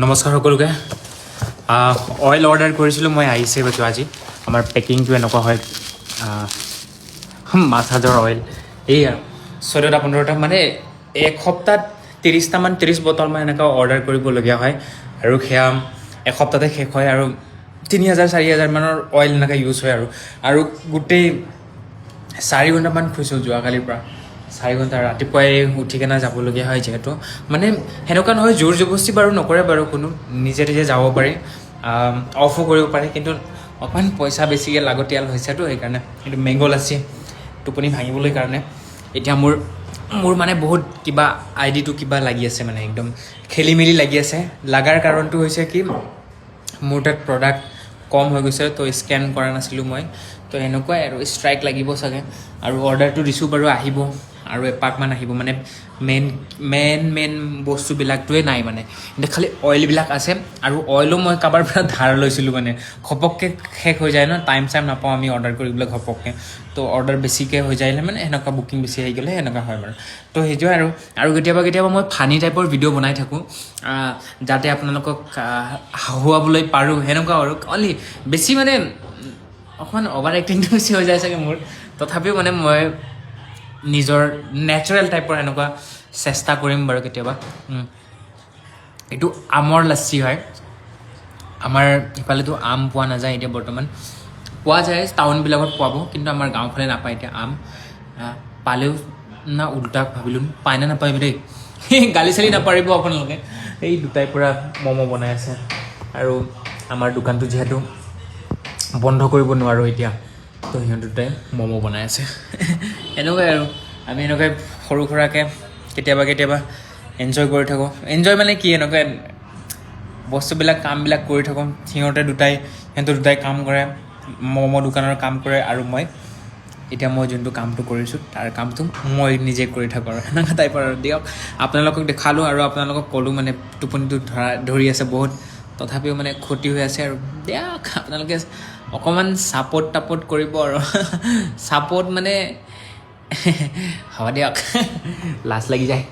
নমস্কাৰ সকলোকে oil order কৰিছিলোঁ মই আহিছে বাকী আজি আমাৰ পেকিংটো এনেকুৱা হয় মাছাজৰ অইল এই 14টা 15টা মানে এসপ্তাহত 30টামান 30 বটলমান এনেকুৱা অৰ্ডাৰ কৰিবলগীয়া হয় আৰু সেয়া এসপ্তাহতে শেষ হয় আৰু 3000 4000 মানৰ অইল এনেকৈ ইউজ হয় আৰু গোটেই 4 ঘণ্টামান শুইছোঁ যোৱাকালিৰ পৰা 4 ঘণ্টা ৰাতিপুৱাই উঠি কেনে যাবলগীয়া হয় যিহেতু মানে সেনেকুৱা নহয় জোৰ জবস্তি বাৰু নকৰে বাৰু কোনো নিজে নিজে যাব পাৰি অফো কৰিব পাৰে কিন্তু অকণমান পইচা বেছিকৈ লাগতিয়াল হৈছেতো সেইকাৰণে কিন্তু মেংগ' লাচ্ছি টোপনি ভাঙিবলৈ কাৰণে এতিয়া মোৰ মানে বহুত কিবা আইডিটো কিবা লাগি আছে মানে একদম খেলি মেলি লাগি আছে লাগাৰ কাৰণটো হৈছে কি মোৰ তাত প্ৰডাক্ট কম হৈ গৈছে তো স্কেন কৰা নাছিলোঁ মই তো এনেকুৱাই আৰু ষ্ট্ৰাইক লাগিব চাগে আৰু অৰ্ডাৰটো দিছোঁ বাৰু আহিব আৰু এপাকমান আহিব মানে মেইন বস্তুবিলাকটোৱে নাই মানে কিন্তু খালি অইলবিলাক আছে আৰু অইলো মই কাৰোবাৰ পৰা ধাৰ লৈছিলোঁ মানে ঘপককৈ শেষ হৈ যায় ন টাইম চাইম নাপাওঁ আমি অৰ্ডাৰ কৰিবলৈ ঘপককৈ তো অৰ্ডাৰ বেছিকৈ হৈ যায় মানে সেনেকুৱা বুকিং বেছি আহি গ'লে সেনেকুৱা হয় বাৰু তো সেইটোৱে আৰু কেতিয়াবা মই ফানি টাইপৰ ভিডিঅ' বনাই থাকোঁ যাতে আপোনালোকক হহুৱাবলৈ পাৰোঁ সেনেকুৱা আৰু অনলি বেছি মানে অকণমান অভাৰ এক্টিংটো বেছি হৈ যায় চাগে মোৰ তথাপিও মানে মই নিজৰ নেচাৰেল টাইপৰ এনেকুৱা চেষ্টা কৰিম বাৰু কেতিয়াবা এইটো আমৰ লাচ্ছি হয় আমাৰ ইফালেতো আম পোৱা নাযায় এতিয়া বৰ্তমান পোৱা যায় টাউনবিলাকত পোৱাব কিন্তু আমাৰ গাঁওফালে নাপায় এতিয়া আম পালেও না উল্টা ভাবিলোঁ পায় নে নাপায় দেই গালি চালি নাপাৰিব আপোনালোকে এই দুটাই পৰা ম'ম' বনাই আছে আৰু আমাৰ দোকানটো যিহেতু বন্ধ কৰিব নোৱাৰোঁ এতিয়া তো সিহঁত দুটাই ম'ম' বনাই আছে এনেকুৱাই আৰু আমি এনেকুৱাই সৰু সুৰাকৈ কেতিয়াবা এনজয় কৰি থাকোঁ এনজয় মানে কি এনেকৈ বস্তুবিলাক কামবিলাক কৰি থাকোঁ সিহঁতৰ দুটাই কাম কৰে ম'ম' দোকানৰ কাম কৰে আৰু মই যোনটো কামটো কৰিছোঁ তাৰ কামটো মই নিজে কৰি থাকোঁ আৰু সেনেকুৱা টাইপৰ আৰু দিয়ক আপোনালোকক দেখালোঁ আৰু আপোনালোকক ক'লোঁ মানে টোপনিটো ধৰি আছে বহুত তথাপিও মানে ক্ষতি হৈ আছে আৰু দিয়ক আপোনালোকে অকণমান ছাপৰ্ট কৰিব আৰু ছাপৰ্ট মানে হ'ব দিয়ক লাজ লাগি যায়